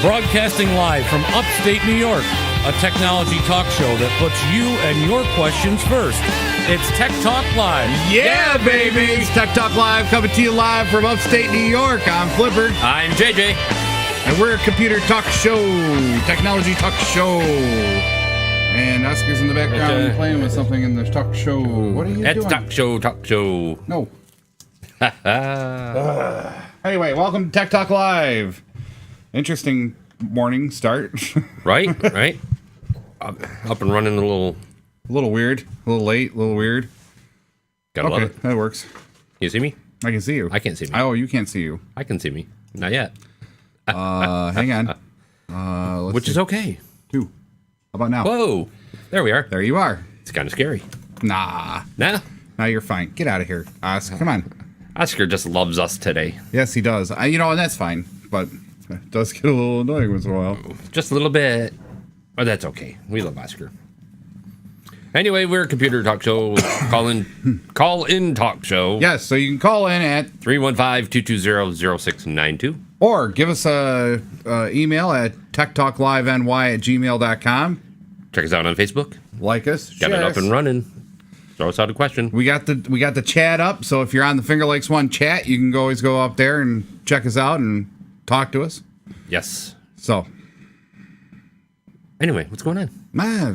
Broadcasting live from upstate New York, a technology talk show that puts you and your questions first. It's Tech Talk Live. Yeah, baby! It's Tech Talk Live, coming to you live from upstate New York. I'm Flipper. I'm JJ. And we're a computer talk show, technology talk show. And Oscar's in the background playing with something in the talk show. What are you doing? Talk show. No. Anyway, welcome to Tech Talk Live. Interesting morning start. Right. Up and running a little weird, a little late, a little weird. Gotta love it. That works. You see me? I can see you. I can't see me. Oh, you can't see you. I can see me. Not yet. Hang on. Which is okay. 2. How about now? Whoa. There we are. There you are. It's kind of scary. Nah. Nah. No, you're fine. Get out of here, Oscar. Come on. Oscar just loves us today. Yes, he does. And that's fine. But it does get a little annoying once in a while. Just a little bit. But that's okay. We love Oscar. Anyway, we're a computer talk show. Call in talk show. Yes, so you can call in at 315-220-0692. Or give us a email at techtalkliveny@gmail.com. Check us out on Facebook. Like us. Got it up and running. Throw us out a question. We got the chat up, so if you're on the Finger Lakes One chat, you can always go up there and check us out and talk to us. Yes. So. Anyway, what's going on? I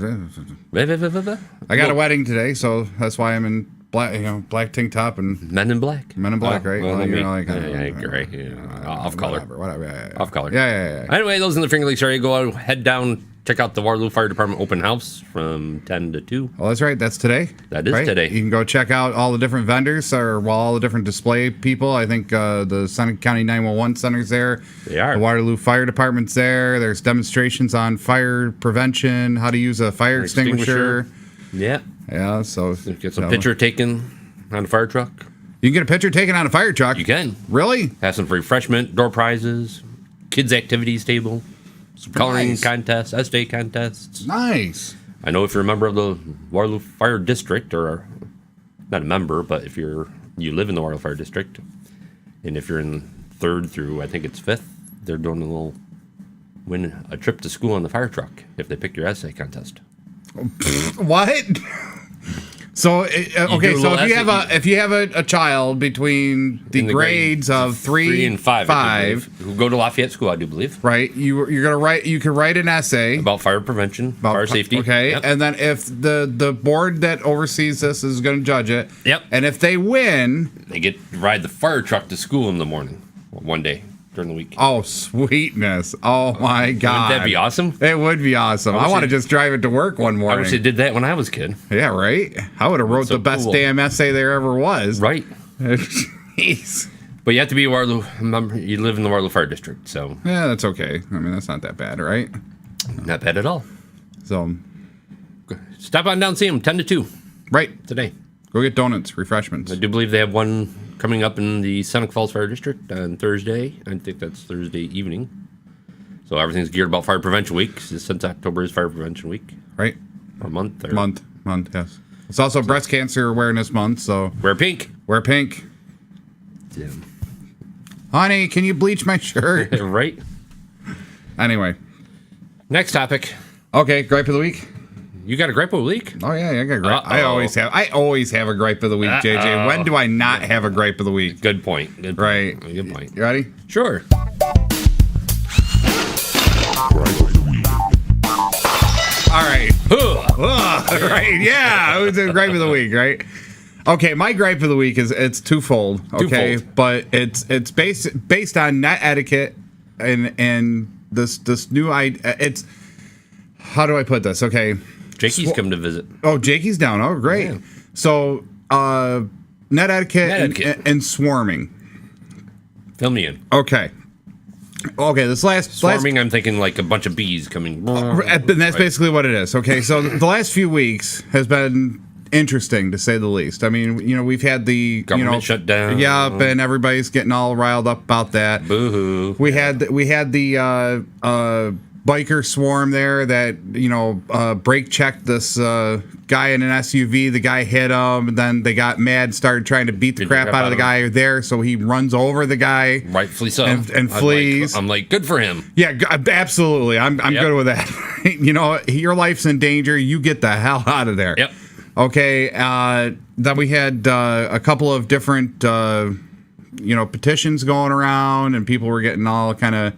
got a wedding today, so that's why I'm in black tank top and Men in Black. Men in Black, right? Well, Gray. Off color. Whatever. Off color. Yeah. Anyway, those in the Finger Lakes area, go out, head down, check out the Waterloo Fire Department open house from 10 to 2. Oh, that's right. That's today. That is right? today. You can go check out all the different vendors all the different display people. I think the Seneca County 911 center's there. They are. The Waterloo Fire Department's there. There's demonstrations on fire prevention, how to use a fire extinguisher. Yeah. Yeah, so. Get some picture taken on a fire truck. You can get a picture taken on a fire truck? You can. Really? Have some refreshment, door prizes, kids' activities table, some coloring contests, essay contests. Nice. I know if you're a member of the Waterloo Fire District, or not a member, but if you live in the Waterloo Fire District, and if you're in 3rd through, I think it's 5th, they're doing win a trip to school on the fire truck if they pick your essay contest. What? So if you have a child between the grades of 3 and 5, who go to Lafayette School, I do believe. Right, you can write an essay about fire prevention, fire safety. Okay, yep. And then if the board that oversees this is going to judge it, yep, and if they win, they get to ride the fire truck to school in the morning, one day during the week. Oh, sweetness! Oh my God, wouldn't that be awesome? It would be awesome. I want to just drive it to work one morning. I wish they did that when I was a kid. Yeah, right. I would have wrote the best damn essay there ever was. Right. Jeez. But you have to be a Waterloo member. You live in the Waterloo Fire District, so yeah, that's okay. I mean, that's not that bad, right? Not bad at all. So stop on down, see them 10 to 2. Right today. Go get donuts, refreshments. I do believe they have one coming up in the Seneca Falls Fire District on Thursday. I think that's Thursday evening. So everything's geared about Fire Prevention Week. Since October is Fire Prevention Week. Right. Or month. Month, yes. It's also Breast Cancer Awareness Month, so... Wear pink. Yeah. Honey, can you bleach my shirt? Right. Anyway. Next topic. Okay, gripe of the week. You got a gripe of the week? Oh yeah, I got a gripe. I always have a gripe of the week, JJ. When do I not have a gripe of the week? Good point. Right. Good point. You ready? Sure. All right. Right. Yeah. It was a gripe of the week, right? Okay, my gripe of the week it's twofold. Okay, but it's based on net etiquette and this new it's how do I put this? Okay. Jakey's come to visit. Oh, Jakey's down. Oh, great. Yeah. So, net etiquette and swarming. Fill me in. Okay. This last swarming, I'm thinking like a bunch of bees coming. And that's basically what it is. Okay, so the last few weeks has been interesting to say the least. I mean, we've had the government shutdown. Yep, and everybody's getting all riled up about that. Boo-hoo. We had the biker swarm there that, brake checked this guy in an SUV. The guy hit him, and then they got mad, started trying to beat the crap out of the guy there, so he runs over the guy. Rightfully so. And flees. I'm like, good for him. Yeah, absolutely. I'm good with that. Your life's in danger. You get the hell out of there. Yep. Okay, then we had a couple of different, petitions going around, and people were getting all kind of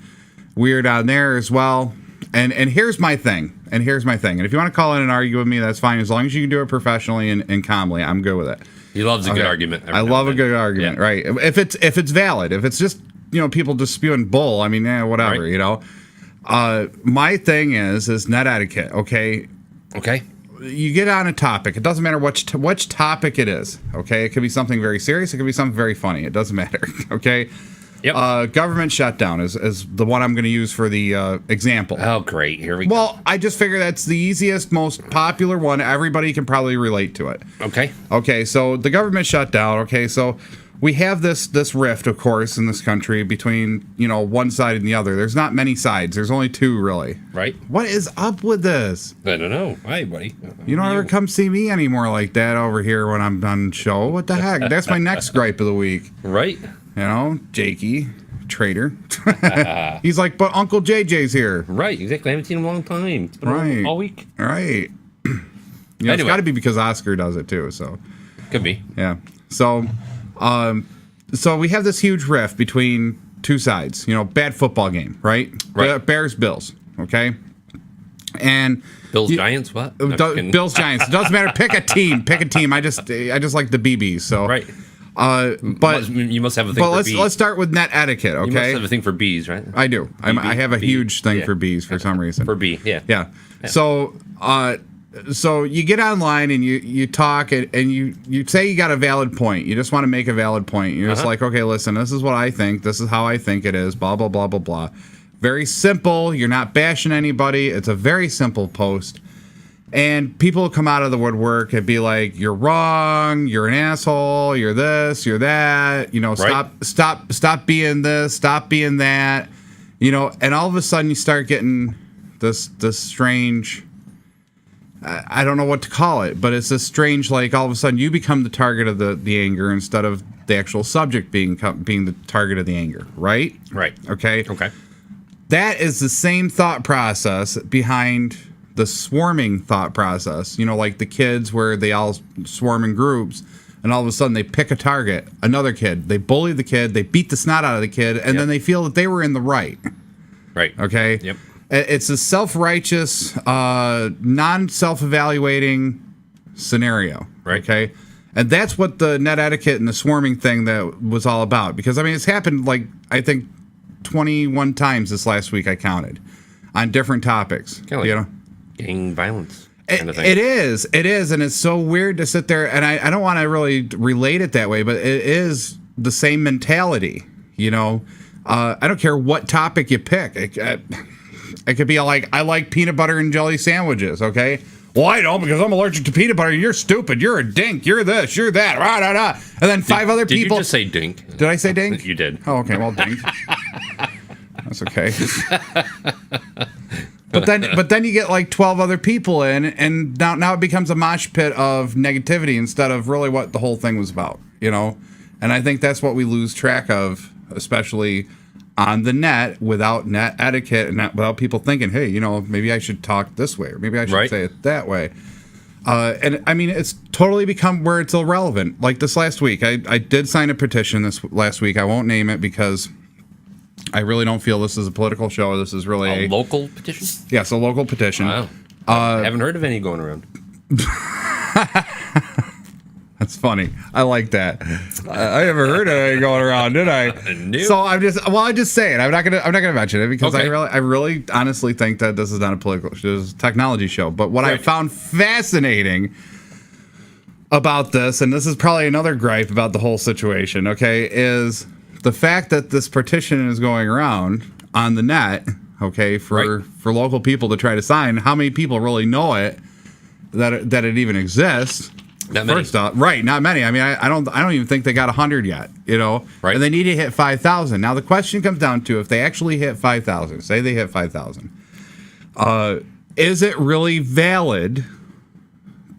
weird on there as well. And here's my thing. And if you want to call in and argue with me, that's fine. As long as you can do it professionally and calmly, I'm good with it. He loves a good argument. I love a good argument, yeah. Right? If it's valid, if it's just people just spewing bull, I mean, whatever, right. My thing is net etiquette. Okay. Okay. You get on a topic. It doesn't matter which topic it is. Okay. It could be something very serious. It could be something very funny. It doesn't matter. Okay. Yep. Government shutdown is the one I'm going to use for the example. Oh, great. Here we go. Well, I just figure that's the easiest, most popular one. Everybody can probably relate to it. Okay. Okay, so the government shutdown. Okay, so we have this rift, of course, in this country between, one side and the other. There's not many sides. There's only two, really. Right. What is up with this? I don't know. Hi, buddy. You don't ever come see me anymore like that over here when I'm done show. What the heck? That's my next gripe of the week. Right. Jakey, traitor. He's like, but Uncle JJ's here. Right, exactly. I haven't seen him in a long time. It's been all week. Right. Anyway. It's got to be because Oscar does it too. So could be. Yeah. So, so we have this huge rift between two sides. Bad football game, right? Bears, Bills. Okay. And Bills, Giants. What? Bills, Giants. It doesn't matter. Pick a team. I just like the BBs. So right. But you must have a thing for bees. Let's start with net etiquette, okay? You must have a thing for bees, right? I do. I have a huge thing for bees for some reason. For bee, yeah. Yeah. So you get online and you talk and you say you got a valid point. You just want to make a valid point. You're just like, okay, listen, this is what I think. This is how I think it is. Blah, blah, blah, blah, blah. Very simple. You're not bashing anybody. It's a very simple post. And people will come out of the woodwork and be like, you're wrong, you're an asshole, you're this, you're that, stop being this, stop being that, and all of a sudden you start getting this strange, I don't know what to call it, but it's this strange, like all of a sudden you become the target of the anger instead of the actual subject being the target of the anger, right? Right. Okay. That is the same thought process behind the swarming thought process, like the kids where they all swarm in groups and all of a sudden they pick a target, another kid, they bully the kid, they beat the snot out of the kid, and then they feel that they were in the right. Right. Okay. Yep. It's a self-righteous, non-self-evaluating scenario. Right. Okay. And that's what the net etiquette and the swarming thing that was all about. Because it's happened I think 21 times this last week I counted on different topics. Kind of gang violence kind of thing. It is, and it's so weird to sit there, and I don't want to really relate it that way, but it is the same mentality, I don't care what topic you pick. It could be like, I like peanut butter and jelly sandwiches, okay? Well, I don't because I'm allergic to peanut butter. You're stupid. You're a dink. You're this. You're that. Rah, rah, rah. And then five other people. Did you just say dink? Did I say dink? You did. Oh, okay. Well, dink. That's okay. But then you get like 12 other people in, and now it becomes a mosh pit of negativity instead of really what the whole thing was about, And I think that's what we lose track of, especially on the net, without net etiquette and without people thinking, hey, maybe I should talk this way, or maybe I should say it that way. And I mean, it's totally become where it's irrelevant. Like this last week, I did sign a petition this last week. I won't name it because I really don't feel this is a political show. This is really a local petition? Yes, a local petition. Wow. I haven't heard of any going around. That's funny. I like that. I never heard of any going around, did I? Nope. So I'm just saying. I'm not gonna mention it because I really honestly think that this is not a political show. This is a technology show. But what I found fascinating about this, and this is probably another gripe about the whole situation, okay, is the fact that this petition is going around on the net, okay, for local people to try to sign. How many people really know it, that it even exists? Not many. First off, not many. I mean, I don't even think they got 100 yet, Right. And they need to hit 5,000. Now the question comes down to if they actually hit 5,000, say they hit 5,000. is it really valid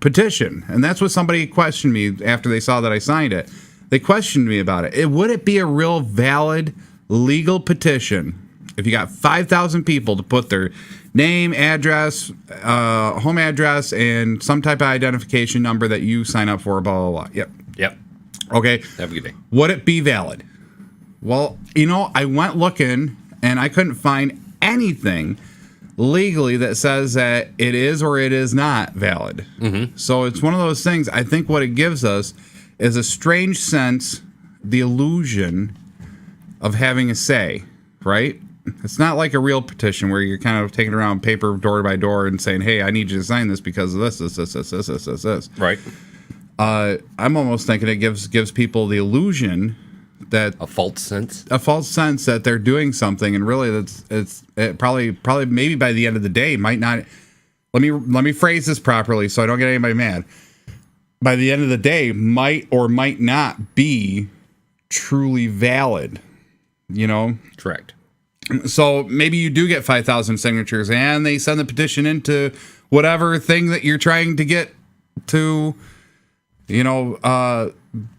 petition? And that's what somebody questioned me after they saw that I signed it. They questioned me about it. Would it be a real valid legal petition if you got 5,000 people to put their name, address, home address, and some type of identification number that you sign up for, blah, blah, blah. Yep. Okay. Have a good day. Would it be valid? Well, I went looking, and I couldn't find anything legally that says that it is or it is not valid. Mm-hmm. So it's one of those things. I think what it gives us is a strange sense, the illusion of having a say, right? It's not like a real petition where you're kind of taking around paper door by door and saying, hey, I need you to sign this because of this. Right. I'm almost thinking it gives people the illusion that a false sense that they're doing something, and really it probably maybe by the end of the day might not. Let me phrase this properly so I don't get anybody mad. By the end of the day, might or might not be truly valid. Correct. So maybe you do get 5,000 signatures, and they send the petition into whatever thing that you're trying to get to,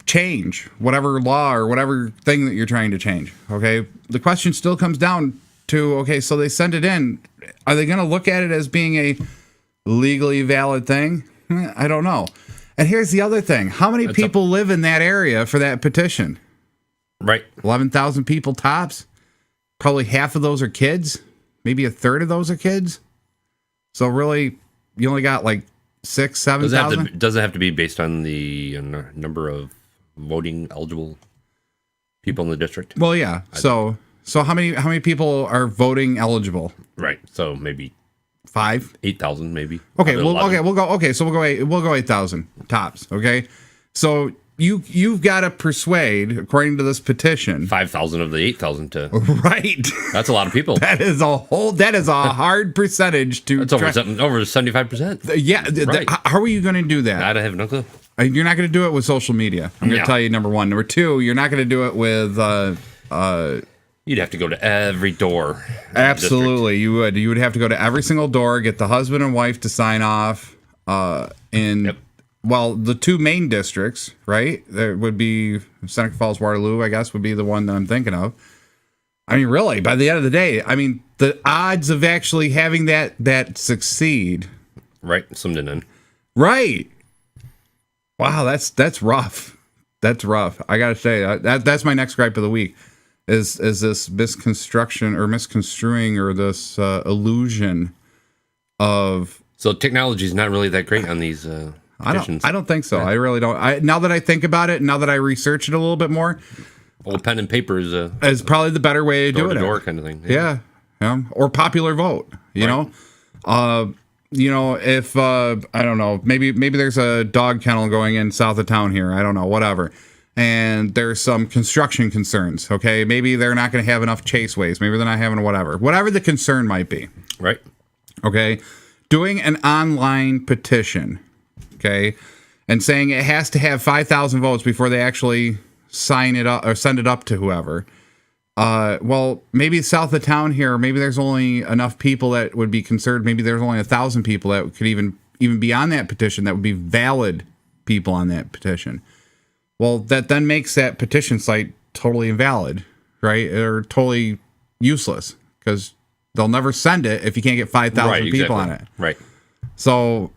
change whatever law or whatever thing that you're trying to change. Okay. The question still comes down to, okay, so they send it in. Are they going to look at it as being a legally valid thing? I don't know. And here's the other thing. How many people live in that area for that petition? Right. 11,000 people tops. Probably half of those are kids. Maybe a third of those are kids. So really, you only got like 6,000-7,000. Does it have to be based on the number of voting eligible people in the district? Well, yeah. So how many people are voting eligible? Right. So maybe 8,000 maybe. Okay. We'll go 8,000 tops. Okay. So you've got to persuade, according to this petition, 5,000 of the 8,000 to right. That's a lot of people. That is a hard percentage to. That's over 75%. Yeah. Right. How are you going to do that? I don't have no clue. You're not going to do it with social media. I'm going to tell you, number one. Number two, you're not going to do it with. You'd have to go to every door. Absolutely, you would. You would have to go to every single door, get the husband and wife to sign off. Well, the two main districts, right? There would be Seneca Falls, Waterloo, I guess, would be the one that I'm thinking of. I mean, really, by the end of the day, I mean, the odds of actually having that succeed. Right, summed in. Right. Wow, that's rough. That's rough. I gotta say, that's my next gripe of the week. Is this misconstruction or misconstruing or this illusion of? So technology is not really that great on these. I don't think so. I really don't. Now that I think about it, now that I research it a little bit more, old pen and paper is probably the better way to do it. Door kind of thing. Yeah. Or popular vote. You know, if I don't know, maybe there's a dog kennel going in south of town here. I don't know, whatever. And there's some construction concerns. Okay, maybe they're not going to have enough chaseways. Maybe they're not having whatever the concern might be. Right. Okay, doing an online petition. Okay, and saying it has to have 5,000 votes before they actually sign it up or send it up to whoever. Well, maybe south of town here, maybe there's only enough people that would be concerned. Maybe there's only 1,000 people that could even be on that petition that would be valid people on that petition. Well, that then makes that petition site totally invalid, right? Or totally useless because they'll never send it if you can't get 5,000 people on it. Right. So,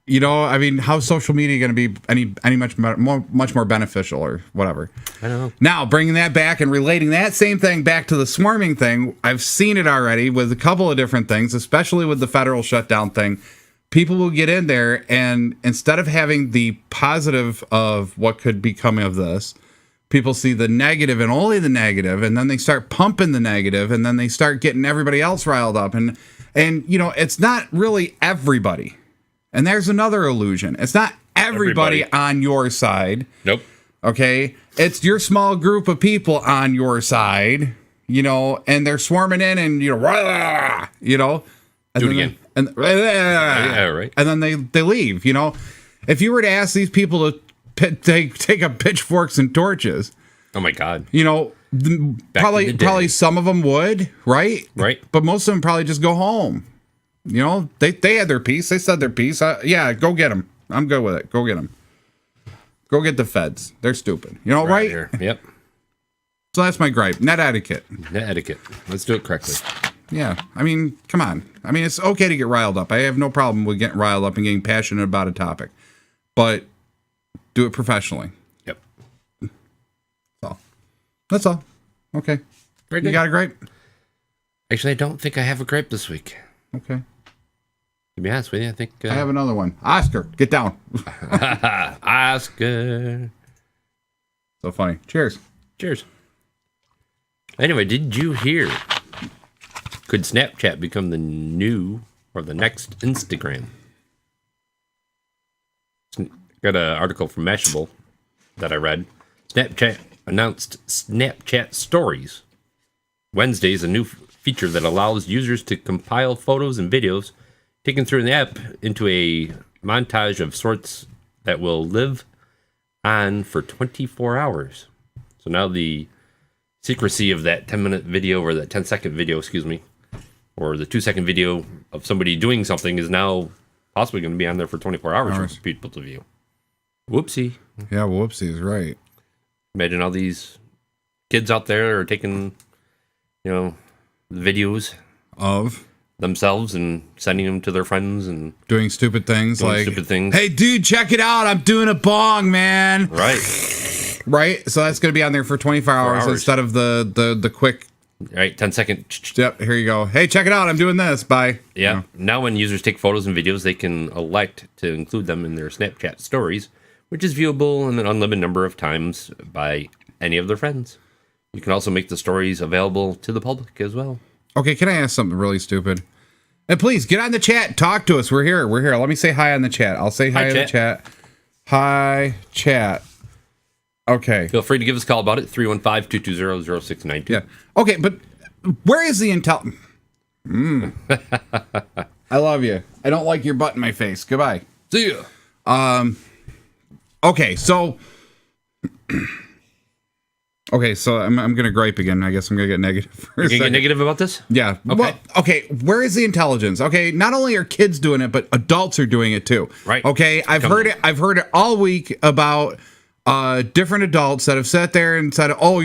I mean, how's social media going to be any much more beneficial or whatever? I don't know. Now, bringing that back and relating that same thing back to the swarming thing, I've seen it already with a couple of different things, especially with the federal shutdown thing. People will get in there, and instead of having the positive of what could become of this, people see the negative and only the negative, and then they start pumping the negative, and then they start getting everybody else riled up. And it's not really everybody. And there's another illusion. It's not everybody on your side. Nope. Okay? It's your small group of people on your side, and they're swarming in and, Do it again. Right. And then they leave, If you were to ask these people to take up pitchforks and torches. Oh, my God. Probably some of them would, right? Right. But most of them probably just go home. You know, they had their piece. They said their piece. Yeah, go get them. I'm good with it. Go get them. Go get the feds. They're stupid. You know, right? Here. Yep. So that's my gripe. Net etiquette. Net etiquette. Let's do it correctly. Yeah. I mean, come on. I mean, it's okay to get riled up. I have no problem with getting riled up and getting passionate about a topic. But do it professionally. Yep. That's all. Okay. Very good. You got a gripe? Actually, I don't think I have a gripe this week. Okay. To be honest with you, I think... I have another one. Oscar, get down. Oscar. So funny. Cheers. Cheers. Anyway, did you hear? Could Snapchat become the new or the next Instagram? Got an article from Mashable that I read. Snapchat announced Snapchat Stories. Wednesday is a new feature that allows users to compile photos and videos taken through the app into a montage of sorts that will live on for 24 hours. So now the secrecy of that 10-minute video or that 10-second video, or the 2-second video of somebody doing something is now possibly going to be on there for 24 hours for people to view. Whoopsie. Yeah, whoopsie is right. Imagine all these kids out there are taking, videos of themselves and sending them to their friends and doing stupid things things. Hey, dude, check it out. I'm doing a bong, man. Right. Right. So that's going to be on there for 24 hours instead of the quick. Right. 10-second. Yep. Here you go. Hey, check it out. I'm doing this. Bye. Yeah. Now when users take photos and videos, they can elect to include them in their Snapchat stories, which is viewable in an unlimited number of times by any of their friends. You can also make the stories available to the public as well. Okay, can I ask something really stupid? And please, get on the chat. Talk to us. We're here. Let me say hi on the chat. I'll say hi in the chat. Hi, chat. Okay. Feel free to give us a call about it, 315-220-0692. Yeah. Okay, but where is the intel? I love you. I don't like your butt in my face. Goodbye. See ya. Okay, so... Okay, so I'm going to gripe again. I guess I'm going to get negative for a second. Get negative about this? Yeah. Okay. Well, okay, where is the intelligence? Okay, not only are kids doing it, but adults are doing it too. Right. Okay, I've heard it all week about different adults that have sat there and said, "Oh,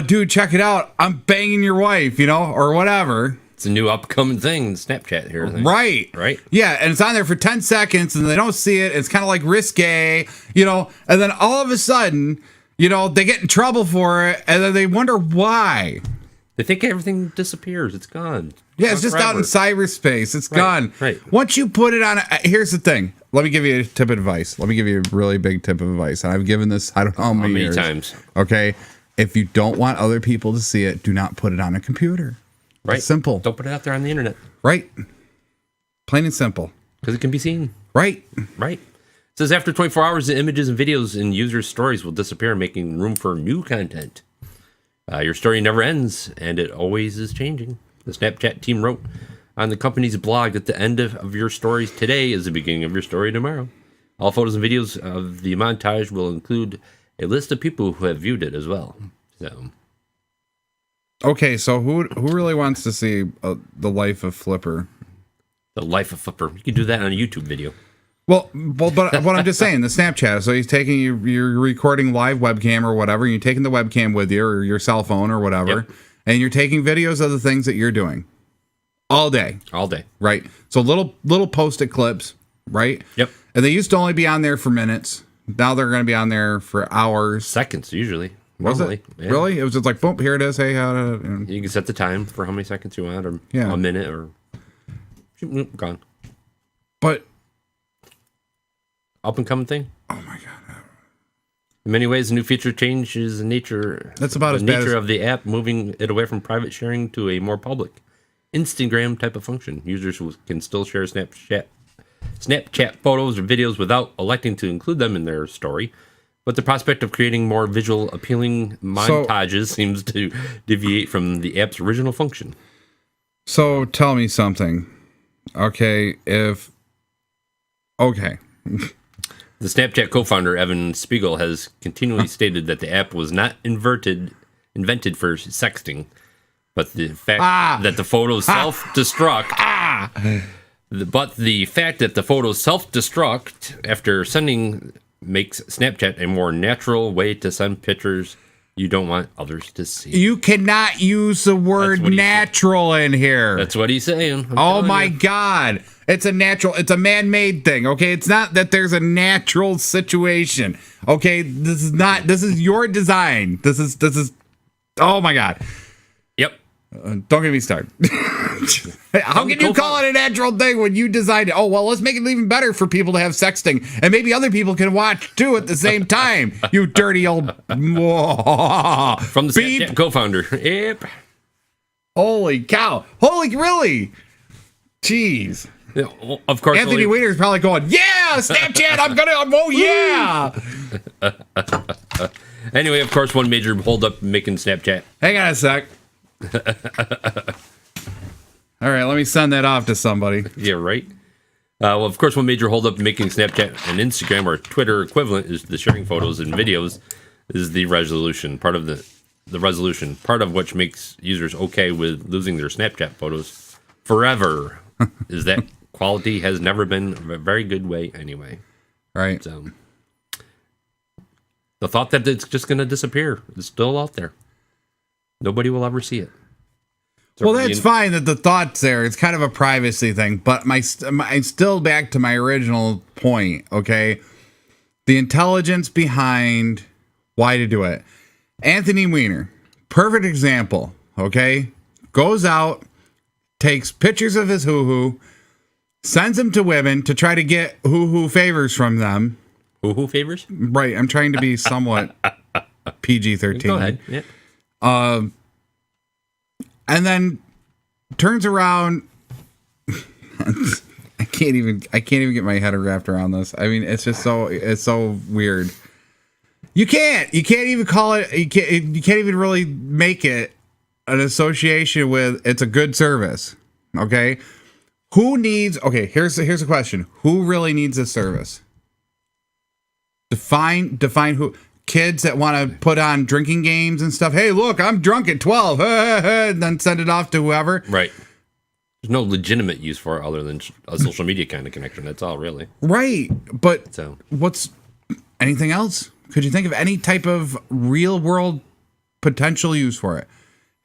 dude, check it out. I'm banging your wife," or whatever. It's a new upcoming thing, Snapchat here. Right. Yeah, and it's on there for 10 seconds and they don't see it. It's kind of like risque, and then all of a sudden, they get in trouble for it, and then they wonder why. They think everything disappears. It's gone. Yeah, it's just out in cyberspace. It's gone. Right. Once you put it on, here's the thing. Let me give you a tip of advice. Let me give you a really big tip of advice. And I've given this, I don't know how many years. times. Okay. If you don't want other people to see it, do not put it on a computer. Right. It's simple. Don't put it out there on the internet. Right. Plain and simple. Because it can be seen. Right. It says after 24 hours, the images and videos in users' stories will disappear, making room for new content. Your story never ends, and it always is changing. The Snapchat team wrote on the company's blog that the end of your stories today is the beginning of your story tomorrow. All photos and videos of the montage will include a list of people who have viewed it as well. So, okay, so who really wants to see the life of Flipper? The life of Flipper. You can do that on a YouTube video. Well, but what I'm just saying, the Snapchat. So he's taking you're recording live webcam or whatever. And you're taking the webcam with you or your cell phone or whatever, and you're taking videos of the things that you're doing all day. Right. So little post-it clips, right? Yep. And they used to only be on there for minutes. Now they're going to be on there for hours. Seconds usually. Was it? Yeah. Really? It was just like, boom, here it is. Hey, you can set the time for how many seconds you want, or a minute, or gone. But up and coming thing. Oh my god! In many ways, the new feature changes the nature. That's about the nature of the app, moving it away from private sharing to a more public Instagram type of function. Users can still share Snapchat photos or videos without electing to include them in their story. But the prospect of creating more visual appealing montages seems to deviate from the app's original function. So tell me something. Okay, The Snapchat co-founder, Evan Spiegel, has continually stated that the app was not invented invented for sexting, but the fact that the photos self-destruct. But the fact that the photos self-destruct after sending makes Snapchat a more natural way to send pictures you don't want others to see. You cannot use the word natural in here. That's what he's saying. Oh my God. It's a man-made thing, okay? It's not that there's a natural situation. Okay, this is your design. This is oh my God. Yep. Don't get me started. How can you call it a natural thing when you designed it? Oh, well, let's make it even better for people to have sexting. And maybe other people can watch, too, at the same time. You dirty old... From the Snapchat co-founder. Yep. Holy cow. Really? Jeez. Yeah, well, of course. Anthony Weiner's probably going, yeah, Snapchat, oh, yeah. Anyway, of course, one major holdup making Snapchat. Hang on a sec. All right, let me send that off to somebody. Yeah, right. Well, of course, one major holdup making Snapchat and Instagram or Twitter equivalent is the sharing photos and videos is the resolution. Part of the resolution, part of which makes users okay with losing their Snapchat photos forever, is that quality has never been a very good way anyway. Right. So, the thought that it's just going to disappear is still out there. Nobody will ever see it. So well, that's fine that the thought's there. It's kind of a privacy thing, but I'm still back to my original point, okay? The intelligence behind why to do it. Anthony Weiner, perfect example, okay? Goes out, takes pictures of his hoo-hoo, sends them to women to try to get hoo-hoo favors from them. Hoo-hoo favors? Right, I'm trying to be somewhat PG-13. Go ahead, yeah. And then turns around. I can't even get my head wrapped around this. I mean, it's so weird. You can't even call it. You can't even really make it an association with. It's a good service. Okay. Who needs? Okay. Here's a question. Who really needs this service? Define who. Kids that want to put on drinking games and stuff. Hey, look, I'm drunk at 12. And then send it off to whoever. Right. There's no legitimate use for it other than a social media kind of connection. That's all, really. Right. But what's anything else? Could you think of any type of real world potential use for it?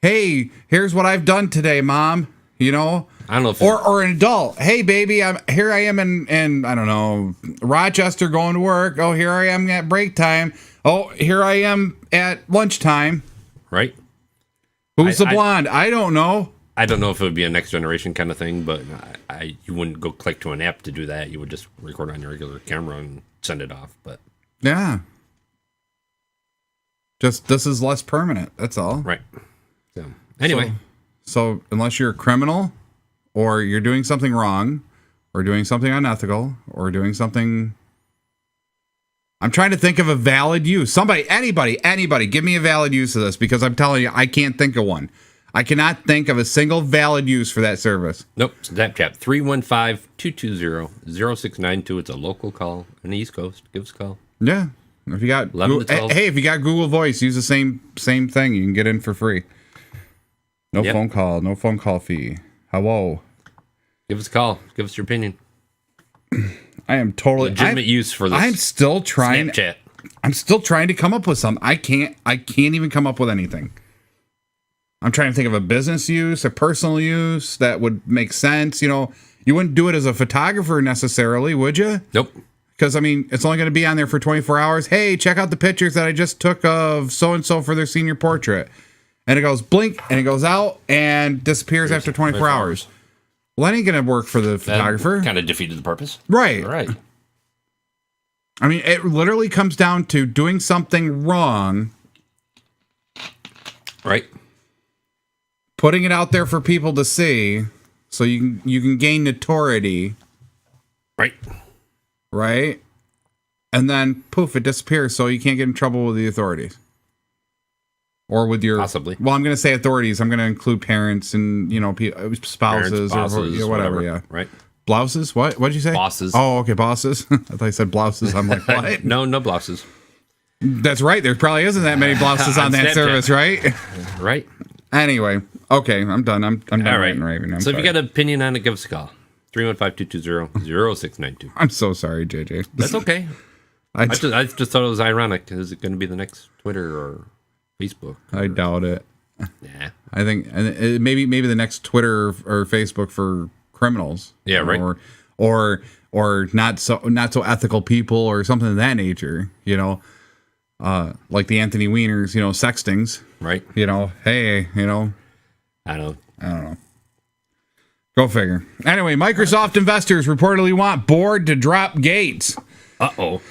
Hey, here's what I've done today, Mom. You know? I don't know if or an adult. Hey, baby, I am in I don't know, Rochester going to work. Oh, here I am at break time. Oh, here I am at lunchtime. Right. Who's the blonde? I don't know. I don't know if it would be a next generation kind of thing, but you wouldn't go click to an app to do that. You would just record on your regular camera and send it off. But yeah. Just this is less permanent. That's all. Right. So anyway. So unless you're a criminal or you're doing something wrong or doing something unethical or doing something... I'm trying to think of a valid use. Anybody, give me a valid use of this because I'm telling you, I can't think of one. I cannot think of a single valid use for that service. Nope. Snapchat 315-220-0692. It's a local call on the East Coast. Give us a call. Yeah. If you got if you got Google Voice, use the same thing. You can get in for free. No phone call. No phone call fee. Hello. Give us a call. Give us your opinion. I am totally legitimate use for this. I'm still trying. Snapchat. I'm still trying to come up with something. I can't even come up with anything. I'm trying to think of a business use, a personal use that would make sense. You know, you wouldn't do it as a photographer necessarily, would you? Nope. Because, I mean, it's only going to be on there for 24 hours. Hey, check out the pictures that I just took of so-and-so for their senior portrait. And it goes blink, and it goes out, and disappears after 24 hours. Well, that ain't going to work for the photographer. Kind of defeated the purpose. Right. All right. I mean, it literally comes down to doing something wrong. Right. Putting it out there for people to see so you can gain notoriety. Right. Right? And then, poof, it disappears so you can't get in trouble with the authorities. Or with your... Possibly. Well, I'm going to say authorities. I'm going to include parents and, you know, spouses, bosses, or whatever, yeah. Right. Blouses? What did you say? Bosses. Oh, okay, bosses. I thought you said blouses. I'm like, what? No blouses. That's right. There probably isn't that many blouses on that Snapchat. service, right? Right. Anyway, okay, I'm done. I'm done All right. ranting and raving. I'm So sorry. if you got an opinion on it, give us a call. 315-220-0692. I'm so sorry, JJ. That's okay. I just thought it was ironic. Is it going to be the next Twitter or Facebook? I doubt it. Yeah. I think maybe the next Twitter or Facebook for criminals. Yeah, right. Or not so ethical people or something of that nature. Like the Anthony Wieners, sextings. Right. Hey, I don't know. Go figure. Anyway, Microsoft investors reportedly want board to drop Gates. Uh-oh.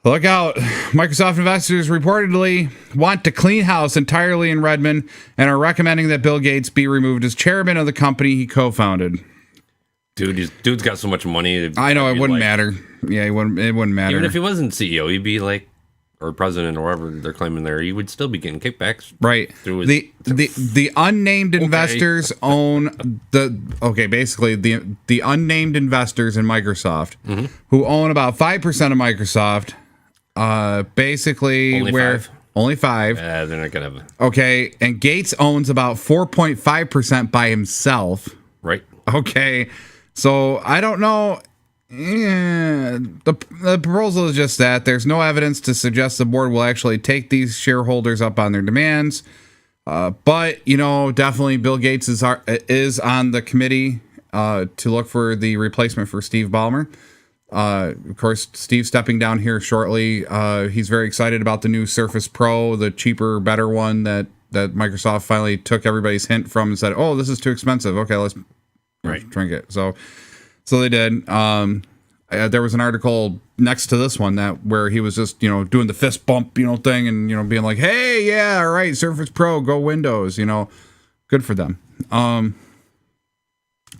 Look out. Microsoft investors reportedly want to clean house entirely in Redmond and are recommending that Bill Gates be removed as chairman of the company he co-founded. Dude's got so much money. I know, it wouldn't matter. Yeah, it wouldn't matter. Even if he wasn't CEO, he'd be like, or president or whatever they're claiming there, he would still be getting kickbacks. Right. Through his, the unnamed investors own basically the unnamed investors in Microsoft who own about 5% of Microsoft. Basically only 5. They're not gonna have Okay, and Gates owns about 4.5% by himself. Right. Okay, so I don't know. The proposal is just that there's no evidence to suggest the board will actually take these shareholders up on their demands. But definitely Bill Gates is on the committee to look for the replacement for Steve Ballmer. Of course, Steve's stepping down here shortly. He's very excited about the new Surface Pro, the cheaper, better one that Microsoft finally took everybody's hint from and said, "Oh, this is too expensive. Okay, let's drink it." So they did. There was an article next to this one where he was just doing the fist bump thing and being like, "Hey, yeah, all right, Surface Pro, go Windows." Good for them. I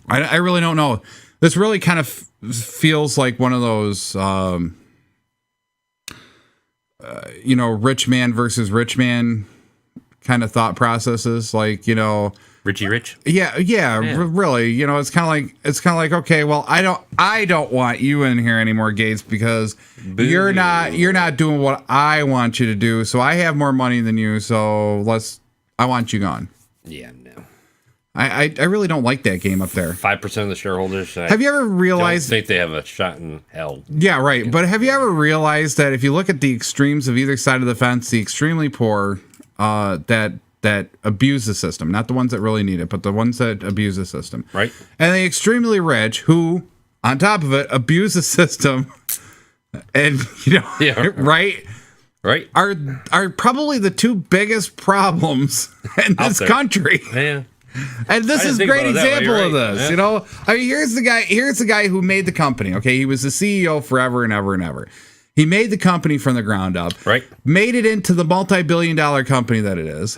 really don't know. This really kind of feels like one of those, rich man versus rich man kind of thought processes. Like, Richie Rich. Yeah. Really. It's kind of like, okay, well, I don't want you in here anymore, Gates, because you're not doing what I want you to do. So I have more money than you. So I want you gone. Yeah, no. I really don't like that game up there. 5% of the shareholders. Have you ever realized? Don't think they have a shot in hell. Yeah, right. But have you ever realized that if you look at the extremes of either side of the fence, the extremely poor that abuse the system, not the ones that really need it, but the ones that abuse the system, right? And the extremely rich, who on top of it abuse the system, and right, are probably the two biggest problems in this country. Yeah. And this is a great example of this. Yeah. Here's the guy who made the company. Okay, he was the CEO forever and ever and ever. He made the company from the ground up. Right. Made it into the multi-billion-dollar company that it is.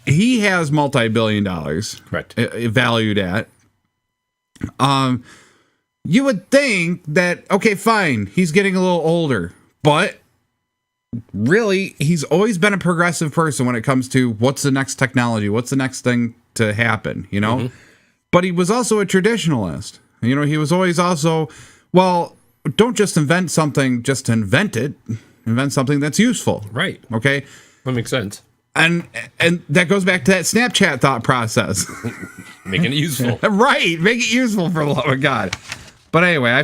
He has multi-billion dollars. Correct. Valued at. You would think that, okay, fine, he's getting a little older, but really, he's always been a progressive person when it comes to what's the next technology, what's the next thing to happen, But he was also a traditionalist. He was always also, well, don't just invent something just to invent it. Invent something that's useful. Right. Okay? That makes sense. And that goes back to that Snapchat thought process. Making it useful. Right. Make it useful, for the love of God. But anyway, I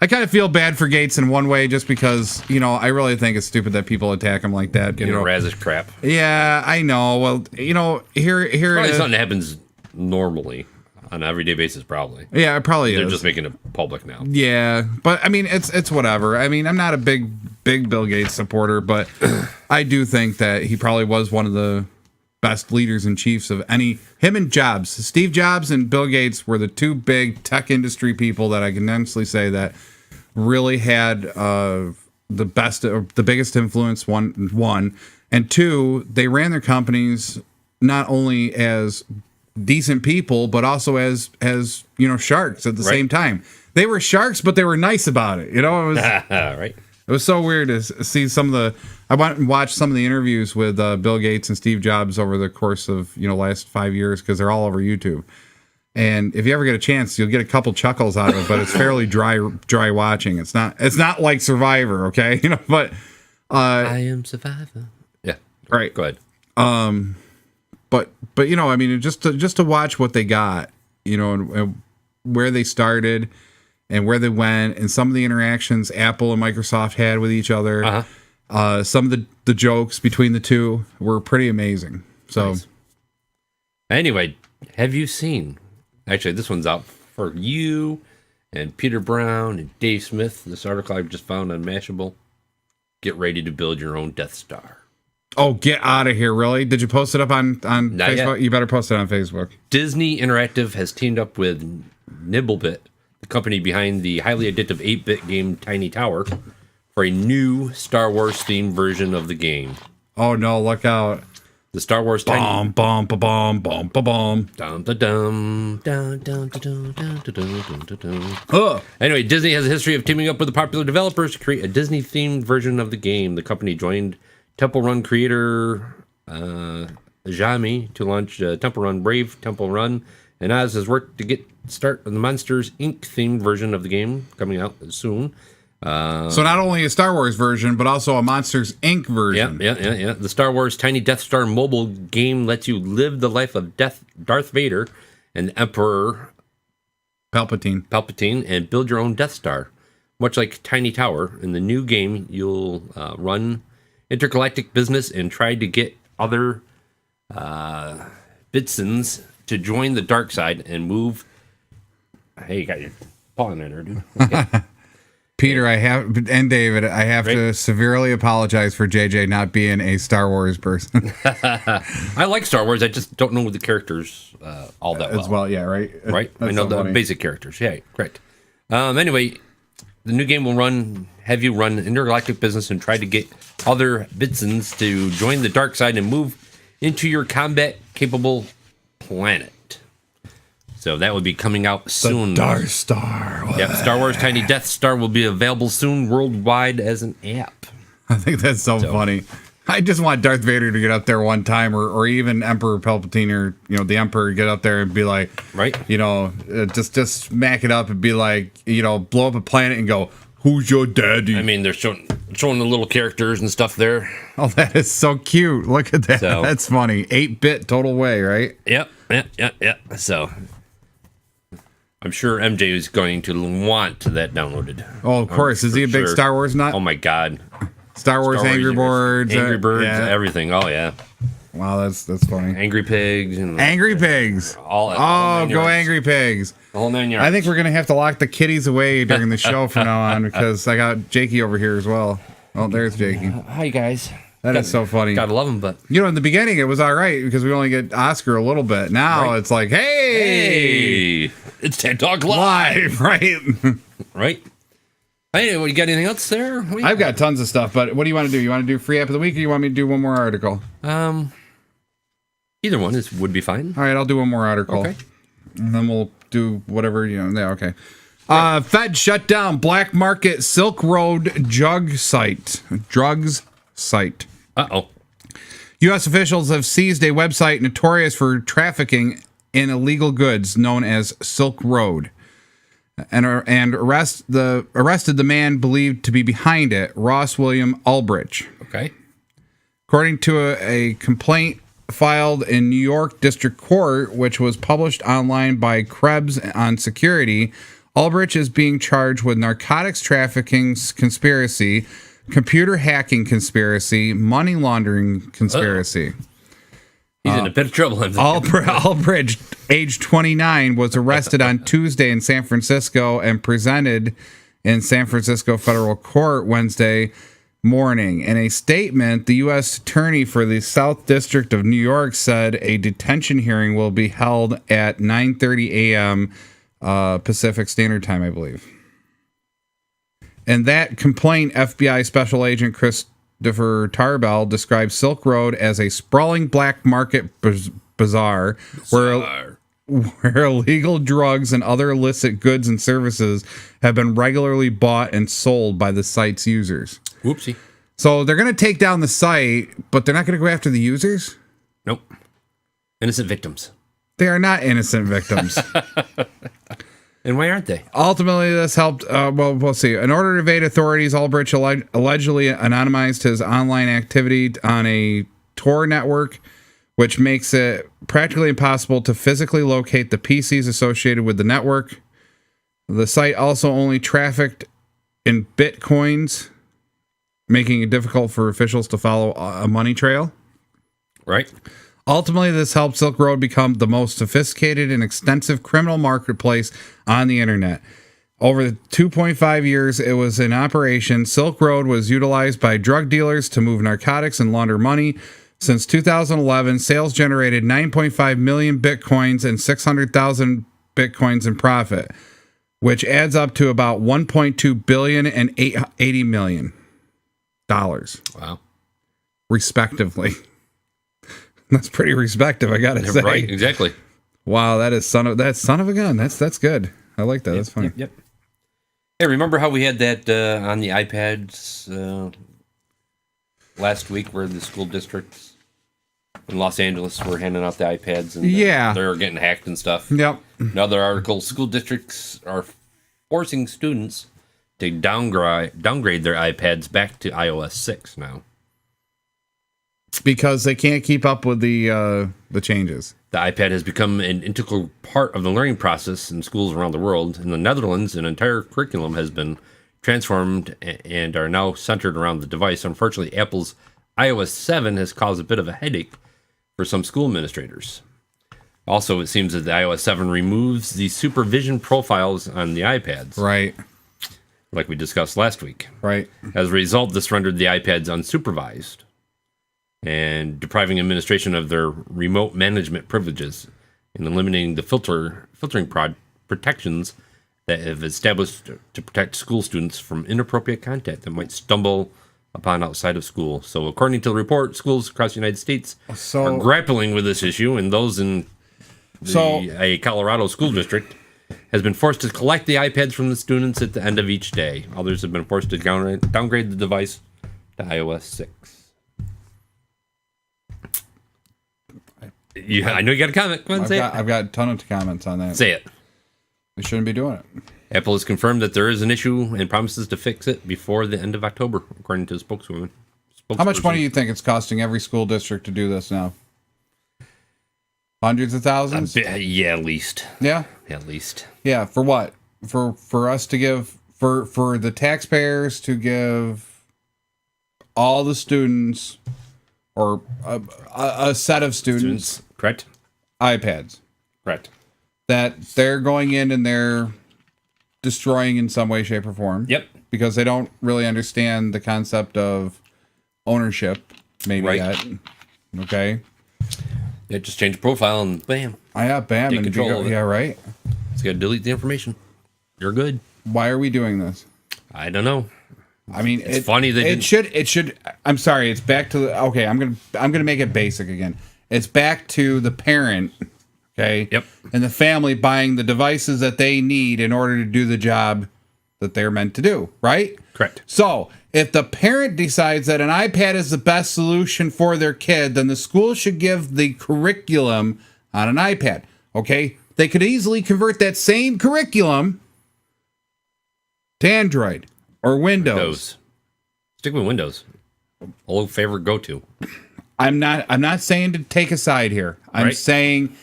kind of feel bad for Gates in one way, just because, I really think it's stupid that people attack him like that. Razzish crap. Yeah, I know. Well, here probably something that happens normally on an everyday basis, probably. Yeah, it probably is. They're just making it public now. Yeah, but I mean, it's whatever. I mean, I'm not a big Bill Gates supporter, but I do think that he probably was one of the best leaders and chiefs of him and Jobs. Steve Jobs and Bill Gates were the two big tech industry people that I can honestly say that really had the biggest influence, one, and two, they ran their companies not only as decent people, but also as sharks at the same time. They were sharks, but they were nice about it. It was right. It was so weird to see I went and watched some of the interviews with Bill Gates and Steve Jobs over the course of last 5 years, because they're all over YouTube. And if you ever get a chance, you'll get a couple chuckles out of it, but it's fairly dry watching. It's not like Survivor, okay? But I am survivor. Yeah. Right. Go ahead. But you know, I mean, just to watch what they got, you know, and where they started and where they went, and some of the interactions Apple and Microsoft had with each other. Some of the jokes between the two were pretty amazing. So, nice. Anyway, have you seen? Actually, this one's out for you and Peter Brown and Dave Smith. This article I've just found on Mashable. Get ready to build your own Death Star. Oh, get out of here! Really? Did you post it up on Not Facebook? Yet. You better post it on Facebook. Disney Interactive has teamed up with Nibblebit, the company behind the highly addictive 8-bit game Tiny Tower, for a new Star Wars themed version of the game. Oh no! Look out! The Star Wars Bomb, bomb, bomb, bomb, bomb. Dum da dum dum dum dum dum dum dum. Anyway, Disney has a history of teaming up with the popular developers to create a Disney-themed version of the game. The company joined Temple Run creator Jami to launch Temple Run Brave, Temple Run, and Oz has worked to get start on the Monsters Inc. themed version of the game coming out soon. So not only a Star Wars version, but also a Monsters Inc. version. Yeah. The Star Wars Tiny Death Star mobile game lets you live the life of Darth Vader and Emperor Palpatine and build your own Death Star. Much like Tiny Tower, in the new game, you'll run intergalactic business and try to get other Bitsons to join the dark side and move. Hey, you got your paw in there, dude. Okay. Peter, and David, I have to severely apologize for JJ not being a Star Wars person. I like Star Wars. I just don't know the characters all that well. As well, yeah, right? Right? That's I know so the funny. basic characters. Yeah, correct. Anyway, the new game will have you run intergalactic business and try to get other Bitsons to join the dark side and move into your combat-capable planet. So that will be coming out soon. Darth Star. Yep, Star Wars Tiny Death Star will be available soon worldwide as an app. I think that's so funny. I just want Darth Vader to get up there one time, or even Emperor Palpatine, or the Emperor, get up there and be like, right? Just smack it up and be like, blow up a planet and go, "Who's your daddy?" I mean, they're showing the little characters and stuff there. Oh, that is so cute. Look at that. So, that's funny. 8-bit total way, right? Yep. So I'm sure MJ is going to want that downloaded. Oh, of course. Is he a big Star Wars nut? Oh my God. Star Wars Angry Birds. Angry Birds, everything. Oh yeah. Wow, that's funny. Angry Pigs. Angry Pigs. All go Angry Pigs. The whole 9 yards. I think we're going to have to lock the kitties away during the show from now on, because I got Jakey over here as well. Oh, there's Jakey. Hi, guys. That is so funny. Gotta love him, but... in the beginning, it was all right, because we only get Oscar a little bit. Now It's like, hey! It's TED Talk Live! Right? Right? Hey, you got anything else there? I've got tons of stuff, but what do you want to do? You want to do free app of the week, or you want me to do one more article? Either one would be fine. All right, I'll do one more article. Okay. And then we'll do whatever, yeah, okay. Fed shut down black market Silk Road drugs site. Uh-oh. U.S. officials have seized a website notorious for trafficking in illegal goods known as Silk Road, and arrested the man believed to be behind it, Ross William Ulbricht. Okay. According to a complaint filed in New York District Court, which was published online by Krebs on Security, Ulbricht is being charged with narcotics trafficking conspiracy, computer hacking conspiracy, money laundering conspiracy. He's in a bit of trouble. Ulbricht, age 29, was arrested on Tuesday in San Francisco and presented in San Francisco federal court Wednesday morning. In a statement, the U.S. Attorney for the South District of New York said a detention hearing will be held at 9:30 a.m. Pacific Standard Time, I believe. In that complaint, FBI Special Agent Christopher Tarbell described Silk Road as a sprawling black market bazaar where illegal drugs and other illicit goods and services have been regularly bought and sold by the site's users. Whoopsie. So they're going to take down the site, but they're not going to go after the users? Nope. Innocent victims. They are not innocent victims. And why aren't they? Ultimately, this helped. Well, we'll see. In order to evade authorities, Ulbricht allegedly anonymized his online activity on a Tor network, which makes it practically impossible to physically locate the PCs associated with the network. The site also only trafficked in Bitcoins, making it difficult for officials to follow a money trail. Right. Ultimately, this helped Silk Road become the most sophisticated and extensive criminal marketplace on the internet. Over the 2.5 years it was in operation, Silk Road was utilized by drug dealers to move narcotics and launder money. Since 2011, sales generated 9.5 million bitcoins and 600,000 bitcoins in profit, which adds up to about 1.2 billion and 80 million dollars. Wow. Respectively. That's pretty respective, I gotta say. Right, exactly. Wow, that is son of a gun. That's good. I like that. That's funny. Yep. Hey, remember how we had that on the iPads last week, where the school districts in Los Angeles were handing out the iPads and they were getting hacked and stuff? Yep. Another article: school districts are forcing students to downgrade their iPads back to iOS 6 now. Because they can't keep up with the changes. The iPad has become an integral part of the learning process in schools around the world. In the Netherlands, an entire curriculum has been transformed and are now centered around the device. Unfortunately, Apple's iOS 7 has caused a bit of a headache for some school administrators. Also, it seems that the iOS 7 removes the supervision profiles on the iPads. Right. Like we discussed last week. Right. As a result, this rendered the iPads unsupervised and depriving administration of their remote management privileges and eliminating the filtering protections that have established to protect school students from inappropriate content that might stumble upon outside of school. So according to the report, schools across the United States are grappling with this issue, and those in a Colorado school district has been forced to collect the iPads from the students at the end of each day. Others have been forced to downgrade the device to iOS 6. Yeah, I know you got a comment. Come on, say it. I've got a ton of comments on that. Say it. We shouldn't be doing it. Apple has confirmed that there is an issue and promises to fix it before the end of October, according to the spokeswoman. How much money do you think it's costing every school district to do this now? Hundreds of thousands? Yeah, at least. Yeah? At least. Yeah, for what? For us to give, for the taxpayers to give all the students, or a set of students, correct, iPads. Correct. That they're going in and they're destroying in some way, shape, or form. Yep. Because they don't really understand the concept of ownership, maybe yet. Okay. It just changed profile and bam. Yeah, bam. Take control of it. Yeah, right. It's got to delete the information. You're good. Why are we doing this? I don't know. I mean, it's funny that it should. I'm sorry. It's back to the. Okay, I'm gonna make it basic again. It's back to the parent. Okay. Yep. And the family buying the devices that they need in order to do the job that they're meant to do. Right. Correct. So if the parent decides that an iPad is the best solution for their kid, then the school should give the curriculum on an iPad. Okay. They could easily convert that same curriculum to Android. Or Windows. Stick with Windows. Old favorite go-to. I'm not saying to take a side here. I'm saying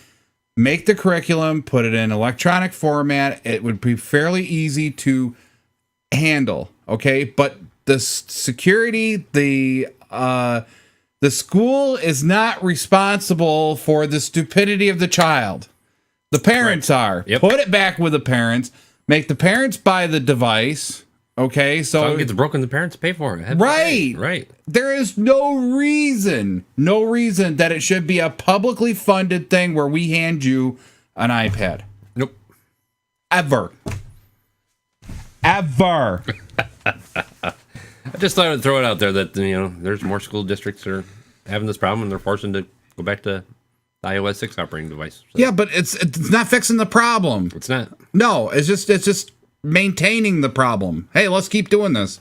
make the curriculum, put it in electronic format. It would be fairly easy to handle. Okay, but the security, the school is not responsible for the stupidity of the child. The parents are. Yep. Put it back with the parents. Make the parents buy the device. Okay, so if it gets broken, the parents pay for it. Right. There is no reason that it should be a publicly funded thing where we hand you an iPad. Nope. Ever. I just thought I'd throw it out there that there's more school districts that are having this problem and they're forcing to go back to the iOS 6 operating device. So. Yeah, but it's not fixing the problem. It's not. No, it's just maintaining the problem. Hey, let's keep doing this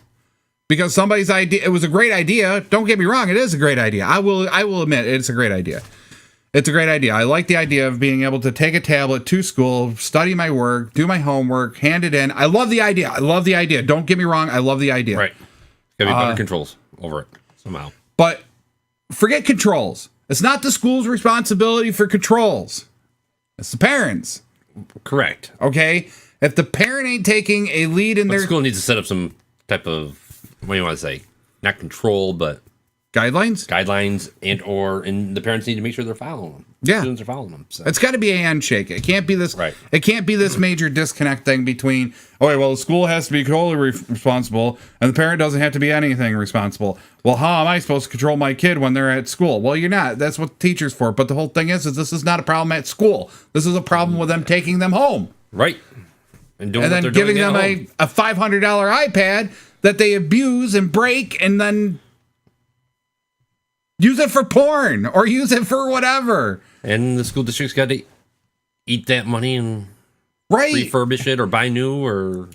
because somebody's idea. It was a great idea. Don't get me wrong; it is a great idea. I will admit it's a great idea. It's a great idea. I like the idea of being able to take a tablet to school, study my work, do my homework, hand it in. I love the idea. Don't get me wrong. I love the idea. Right. Gotta be better controls over it somehow. But forget controls. It's not the school's responsibility for controls. It's the parents. Correct. Okay? If the parent ain't taking a lead in But their school needs to set up some type of, what do you want to say? Not control, but guidelines, and the parents need to make sure they're following them. Yeah. Students are following them. So. it's got to be a handshake. It can't be this. Right. It can't be this major disconnect thing between. Okay, well, the school has to be totally responsible, and the parent doesn't have to be anything responsible. Well, how am I supposed to control my kid when they're at school? Well, you're not. That's what the teacher's for. But the whole thing is this is not a problem at school. This is a problem with them taking them home. Right. And doing and what then they're giving doing them a $500 iPad that they abuse and break, and then use it for porn or use it for whatever. And the school district's got to eat that money and refurbish it or buy new or.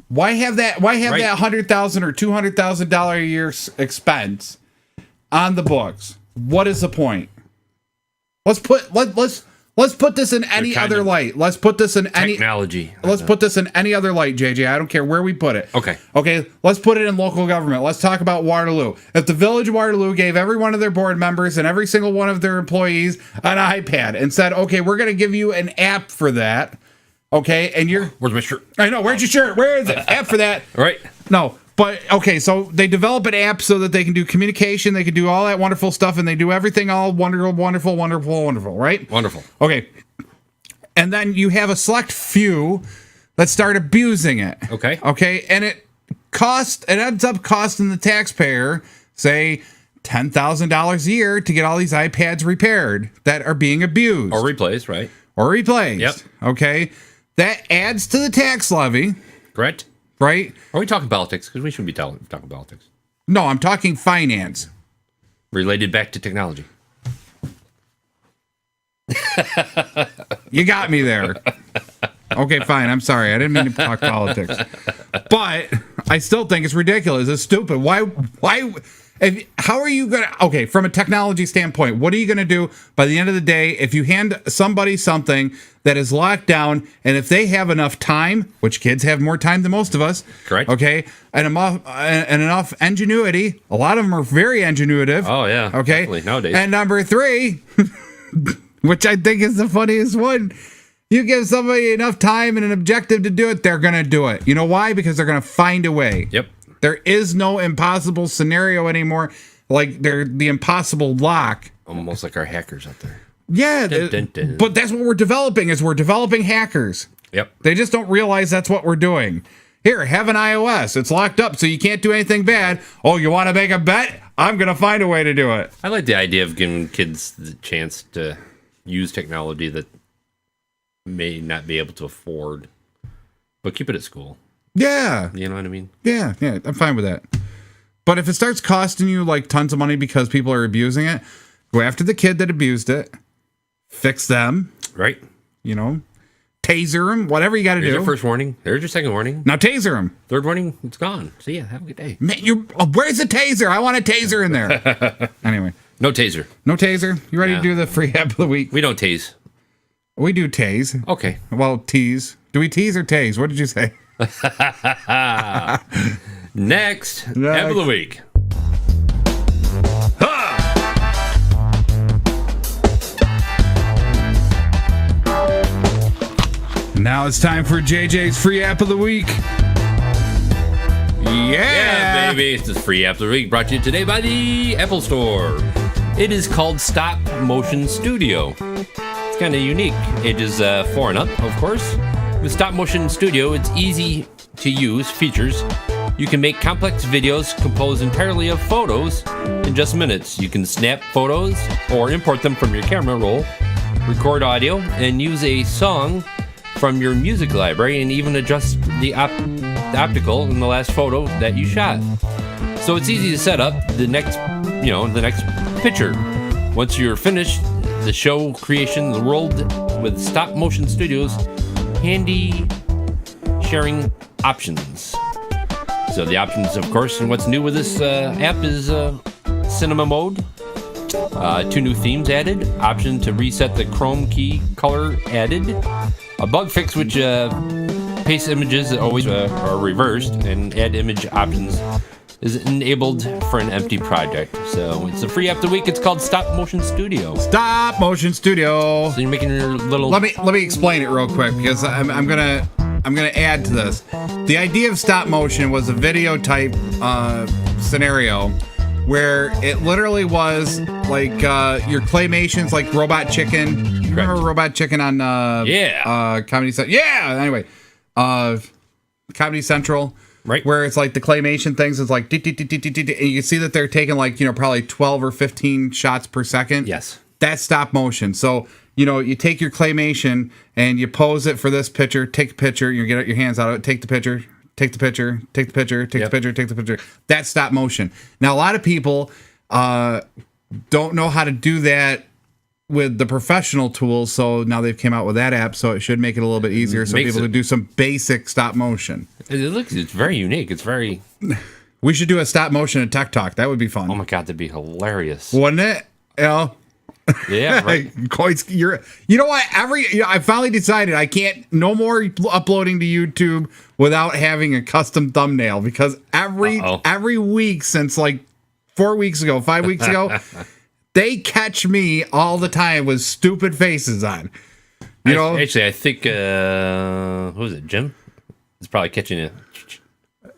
Why have that $100,000 or $200,000 a year expense on the books? What is the point? Let's put this in any other light. Let's put this in technology. Let's put this in any other light, JJ. I don't care where we put it. Okay. Let's put it in local government. Let's talk about Waterloo. If the village of Waterloo gave every one of their board members and every single one of their employees an iPad and said, "Okay, we're going to give you an app for that." Okay, and where's my shirt? I know. Where's your shirt? Where is it? App for that. Right. No. But, okay, so they develop an app so that they can do communication, they can do all that wonderful stuff, and they do everything all wonderful, right? Wonderful. Okay. And then you have a select few that start abusing it. Okay. Okay, and it ends up costing the taxpayer, say, $10,000 a year to get all these iPads repaired that are being abused. Or replaced, right? Yep. Okay. That adds to the tax levy. Correct. Right? Are we talking politics? Because we shouldn't be talking politics. No, I'm talking finance. Related back to technology. You got me there. Okay, fine. I'm sorry. I didn't mean to talk politics. But I still think it's ridiculous. It's stupid. Why how are you going to... Okay, from a technology standpoint, what are you going to do by the end of the day if you hand somebody something that is locked down, and if they have enough time, which kids have more time than most of us... Correct. Okay, and enough ingenuity. A lot of them are very ingenuitive. Oh, yeah. Okay? Definitely, nowadays. And number 3, which I think is the funniest one... You give somebody enough time and an objective to do it, they're going to do it. You know why? Because they're going to find a way. Yep. There is no impossible scenario anymore. Like they're the impossible lock. Almost like our hackers out there. Yeah, dun, dun, dun. But that's what we're developing. We're developing hackers. Yep. They just don't realize that's what we're doing. Here, have an iOS. It's locked up, so you can't do anything bad. Oh, you want to make a bet? I'm gonna find a way to do it. I like the idea of giving kids the chance to use technology that may not be able to afford, but keep it at school. Yeah. You know what I mean? Yeah, I'm fine with that. But if it starts costing you like tons of money because people are abusing it, go after the kid that abused it, fix them. Right. You know, taser them, whatever you got to do. There's your first warning. There's your second warning. Now taser them. Third warning, it's gone. See ya. Have a good day. Man, where's the taser? I want a taser in there. Anyway. No taser. No taser? You ready to do the free app of the week? We don't tase. We do tase. Okay. Well, tease. Do we tease or tase? What did you say? Next, app of the week. Now it's time for JJ's free app of the week. Yeah, baby. It's the free app of the week brought to you today by the Apple Store. It is called Stop Motion Studio. It's kind of unique. Ages 4 and up, of course. With Stop Motion Studio, it's easy to use features. You can make complex videos composed entirely of photos in just minutes. You can snap photos or import them from your camera roll, record audio, and use a song from your music library, and even adjust the optical in the last photo that you shot. So it's easy to set up the next picture. Once you're finished, the show creation the world with Stop Motion Studios handy sharing options. So the options, of course, and what's new with this app is cinema mode, 2 new themes added. Option to reset the Chrome key color added. A bug fix which paste images always are reversed, and add image options is enabled for an empty project. So it's a free app of the week. It's called Stop Motion Studio. Stop Motion Studio. So you're making your little. Let me explain it real quick because I'm gonna add to this. The idea of stop motion was a video type scenario where it literally was like your claymations, like Robot Chicken. You remember Robot Chicken on Comedy Central? Yeah. Anyway, Comedy Central. Right. Where it's like the claymation things is like, and you can see that they're taking like, probably 12 or 15 shots per second. Yes. That's stop motion. So, you take your claymation and you pose it for this picture, take a picture, you get your hands out of it, take the picture, take the picture, take the picture, take the picture, take the picture. That's stop motion. Now, a lot of people don't know how to do that with the professional tools, so now they've came out with that app, so it should make it a little bit easier so people can do some basic stop motion. It's very unique. It's very. We should do a stop motion at Tech Talk. That would be fun. Oh my god, that'd be hilarious. Wouldn't it? Yeah, right. You know what? I finally decided I can't no more uploading to YouTube without having a custom thumbnail because every week since like 4 weeks ago, 5 weeks ago. They catch me all the time with stupid faces on. Actually, I think who is it? Jim? It's probably catching it.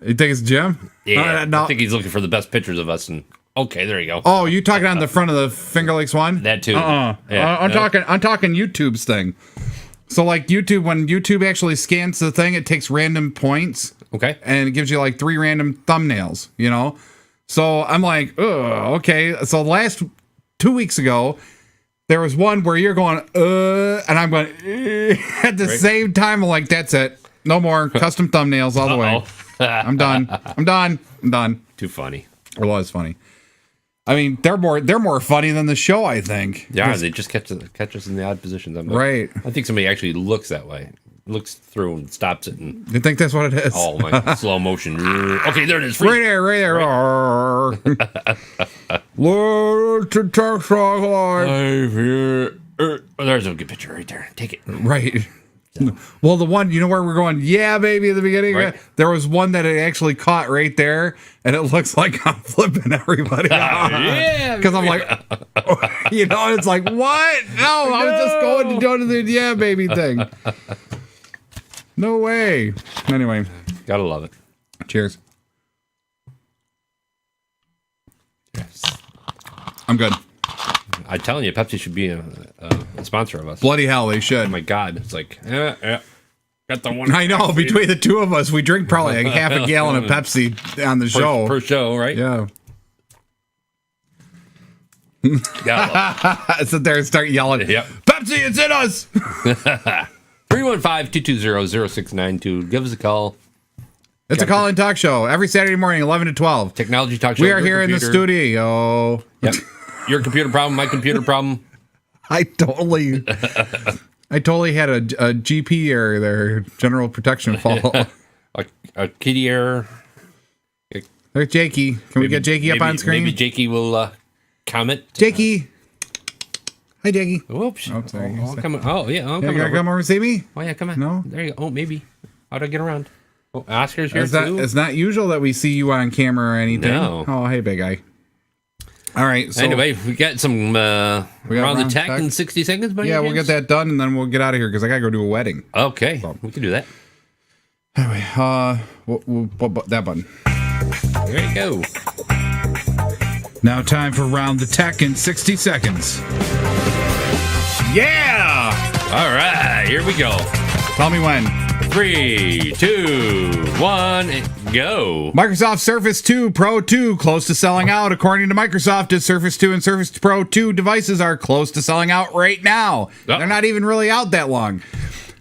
You think it's Jim? Yeah. I think he's looking for the best pictures of us. And okay, there you go. Oh, you talking on the front of the Finger Lakes one? That too. Yeah, I'm talking YouTube's thing. So like YouTube, when YouTube actually scans the thing, it takes random points. Okay. And it gives you like 3 random thumbnails. So I'm like, oh, okay. So last 2 weeks ago, there was one where you're going, and I'm going, at the same time. I'm like, that's it. No more custom thumbnails all the way. I'm done. Too funny. It was funny. I mean, they're more funny than the show, I think. Yeah, they just catch us in the odd positions. Right. I think somebody actually looks that way. Looks through and stops it. And you think that's what it is? Oh, my. Slow motion. Okay, there it is. Right there. Lord to talk there's a good picture right there. Take it. Right. Well, the one, where we're going, yeah, baby, at the beginning, right. There was one that it actually caught right there, and it looks like I'm flipping everybody off. Yeah. Because I'm like, and it's like, what? No, I was just going to do the yeah, baby thing. No way. Anyway. Gotta love it. Cheers. Yes. I'm good. I'm telling you, Pepsi should be a sponsor of us. Bloody hell, they should. Oh my god, it's like, got the one. I know. Between the two of us, we drink probably like half a gallon of Pepsi on the show per show, right? Yeah. Gotta sit there and start yelling. Yep. Pepsi, it's in us. 315-220-0692. Give us a call. It's a call-in talk show every Saturday morning, 11 to 12. Technology talk show. We are here in the studio. Yep. Your computer problem, my computer problem. I totally had a GP error there, general protection fault. a kitty error. There's Jakey. Can we get Jakey up on screen? Maybe Jakey will comment. Jakey. Hi, Jakey. Whoops. Oh, sorry. I'm coming. Oh, yeah. I'm you coming. Come over and see me? Oh, yeah. Come on. No? There you go. Oh, maybe. How'd I get around? Oh, Oscar's here, too. It's not usual that we see you on camera or anything. No. Oh, hey, big guy. All right. So anyway, we got some around the tech in 60 seconds. Yeah, we'll get that done, and then we'll get out of here because I got to go do a wedding. Okay. We can do that. Anyway, that button. There you go. Now time for Round the Tech in 60 seconds. Yeah! All right, here we go. Tell me when. 3, 2, 1, and go. Microsoft Surface 2 Pro 2 close to selling out. According to Microsoft, the Surface 2 and Surface Pro 2 devices are close to selling out right now. Oh. They're not even really out that long.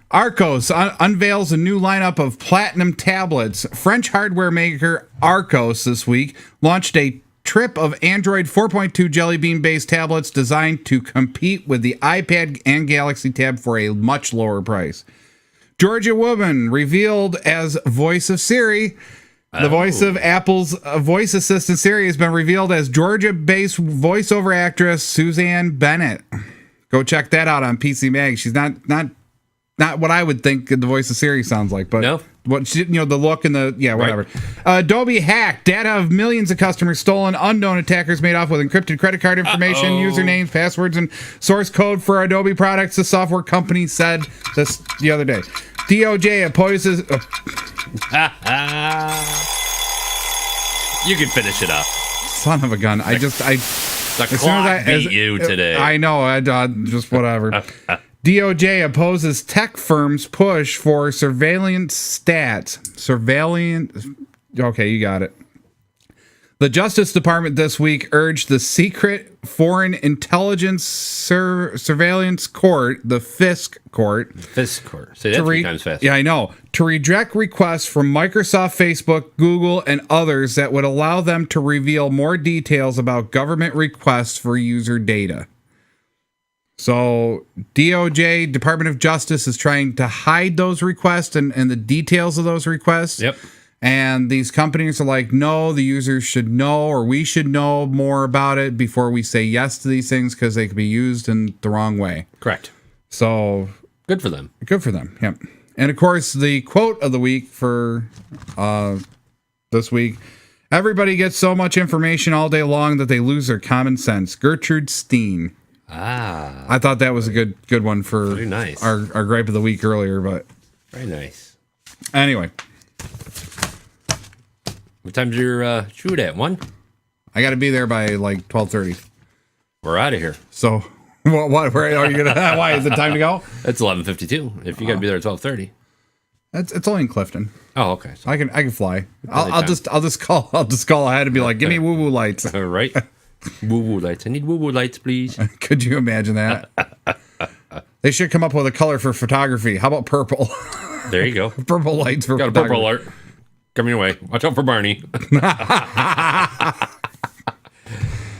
Arcos unveils a new lineup of platinum tablets. French hardware maker Arcos this week launched a trip of Android 4.2 Jelly Bean-based tablets designed to compete with the iPad and Galaxy Tab for a much lower price. Georgia woman revealed as voice of Siri. The voice of Apple's voice assistant Siri has been revealed as Georgia-based voiceover actress Suzanne Bennett. Go check that out on PC Mag. She's not what I would think the voice of Siri sounds like, but no. What the look and the whatever. Right. Adobe hacked data of millions of customers stolen. Unknown attackers made off with encrypted credit card information, usernames, passwords, and source code for Adobe products. The software company said this the other day. DOJ opposes. You can finish it up. Son of a gun! The clock beat you today. I know. I just whatever. DOJ opposes tech firms' push for surveillance stats. Surveillance. Okay, you got it. The Justice Department this week urged the Secret Foreign Intelligence Surveillance Court, the FISC Court. FISC Court. Say that 3 times fast. Yeah, I know. To reject requests from Microsoft, Facebook, Google, and others that would allow them to reveal more details about government requests for user data. So DOJ, Department of Justice, is trying to hide those requests and the details of those requests. Yep. And these companies are like, no, the users should know, or we should know more about it before we say yes to these things because they could be used in the wrong way. Correct. So good for them. Good for them. Yep. And of course, the quote of the week for this week: everybody gets so much information all day long that they lose their common sense. Gertrude Steen. I thought that was a good one for very nice. our gripe of the week earlier, but very nice. Anyway, what time's your shoot at? 1? I got to be there by like 12:30. We're out of here. So what? Where are you gonna? Why is it time to go? It's 11:52. If you got to be there at 12:30. It's only in Clifton. Oh, okay. So I can fly. I'll just call ahead and be like, give me woo woo lights. All right. Woo-woo lights. I need woo-woo lights, please. Could you imagine that? They should come up with a color for photography. How about purple? There you go. Purple lights for got a purple alert. Coming your way. Watch out for Barney.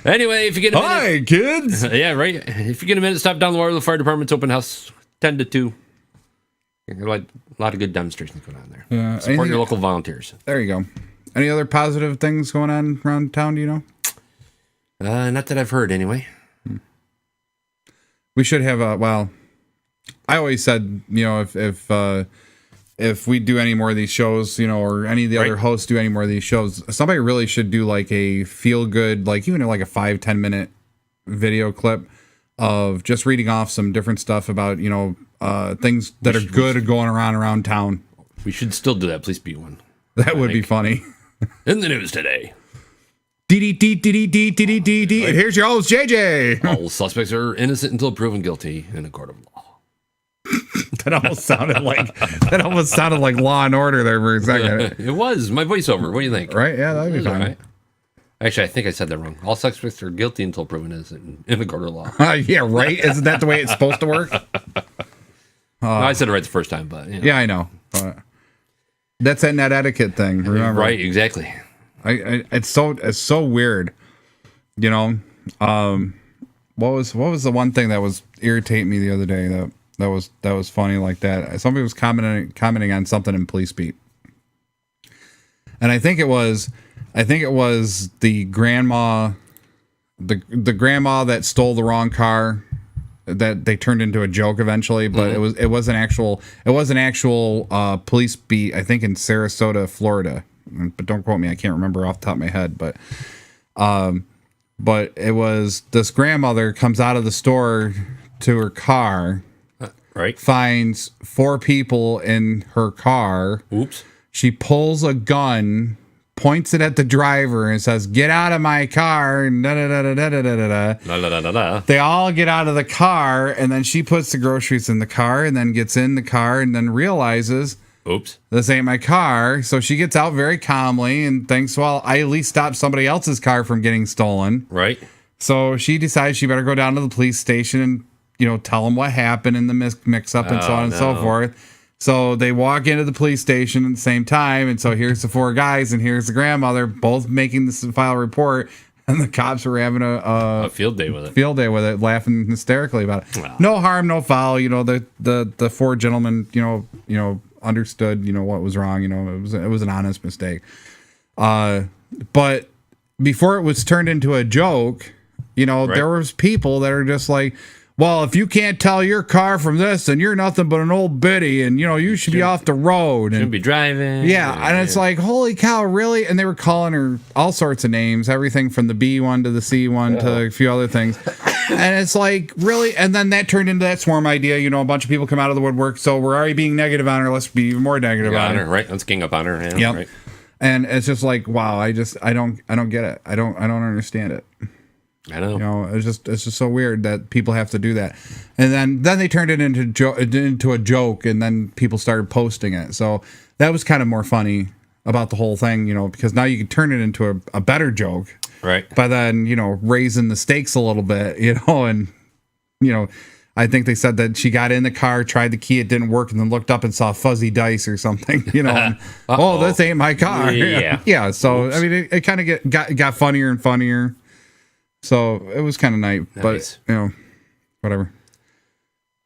Anyway, if you get a minute. Hi, kids. Yeah, right. If you get a minute, stop down the Waterloo Fire Department's open house, 10 to 2. Like a lot of good demonstrations going on there. Yeah, support your local volunteers. There you go. Any other positive things going on around town, do you know? Not that I've heard, anyway. We should have I always said, if we do any more of these shows, or any of the other hosts do any more of these shows, somebody really should do like a feel good, like even like a 5-10 minute video clip of just reading off some different stuff about, things that are good going around town. We should still do that. Please be one. That would be funny. In the news today. And here's your host, JJ. All suspects are innocent until proven guilty in a court of law. That almost sounded like Law and Order there for a second. It was my voiceover. What do you think? Right? Yeah, that'd be fine. Right. Actually, I think I said that wrong. All suspects are guilty until proven innocent in a court of law. Yeah, right. Isn't that the way it's supposed to work? No, I said it right the first time, but yeah, I know. That's that net etiquette thing. Remember? Right? Exactly. It's so weird, What was the one thing that was irritating me the other day that was funny like that? Somebody was commenting on something in Police Beat, and I think it was the grandma, the grandma that stole the wrong car, that they turned into a joke eventually, but it was an actual Police Beat, I think in Sarasota, Florida. But don't quote me, I can't remember off the top of my head, but it was this grandmother comes out of the store to her car, right? Finds 4 people in her car. Oops. She pulls a gun, points it at the driver, and says, "Get out of my car!" And da da da da da da da da. They all get out of the car, and then she puts the groceries in the car, and then gets in the car, and then realizes, oops, this ain't my car. So she gets out very calmly and thinks, well, I at least stopped somebody else's car from getting stolen. Right. So she decides she better go down to the police station and, tell them what happened in the mix up and so on and so forth. So they walk into the police station at the same time. And so here's the 4 guys and here's the grandmother, both making this file report. And the cops were having a field day with it. Laughing hysterically about it. Wow. No harm, no foul. The 4 gentlemen, understood, what was wrong. It was an honest mistake. But before it was turned into a joke, there was people that are just like, well, if you can't tell your car from this, then you're nothing but an old biddy, and you should be off the road. Shouldn't be driving. Yeah, and it's like, holy cow, really? And they were calling her all sorts of names, everything from the B one to the C one to a few other things. And it's like, really? And then that turned into that swarm idea. A bunch of people come out of the woodwork, so we're already being negative on her. Let's be even more negative on her. Right? Let's gang up on her. Yep. Right. And it's just like, wow, I don't get it. I don't understand it. I know. It's just so weird that people have to do that. And then they turned it into a joke, and then people started posting it. So that was kind of more funny about the whole thing, because now you can turn it into a better joke. Right. By then, raising the stakes a little bit, and I think they said that she got in the car, tried the key, it didn't work, and then looked up and saw fuzzy dice or something, and, oh, this ain't my car. Yeah. Yeah. So, oops. I mean, it kind of got funnier and funnier. So it was kind of nice, but whatever.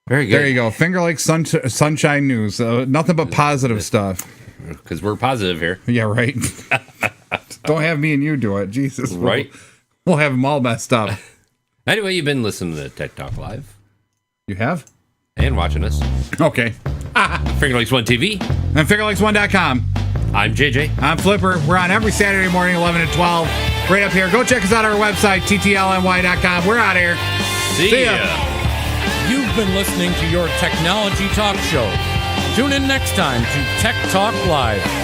Very good. There you go. Finger like sunshine news. Nothing but positive stuff. Because we're positive here. Yeah, right. Don't have me and you do it. Jesus. Right. We'll have them all messed up. Anyway, you've been listening to Tech Talk Live. You have? And watching us. Okay. Finger Lakes One TV. And FingerLakes1.com. I'm JJ. I'm Flipper. We're on every Saturday morning, 11 to 12. Right up here. Go check us out on our website, ttlny.com. We're out here. See ya. You've been listening to your technology talk show. Tune in next time to Tech Talk Live.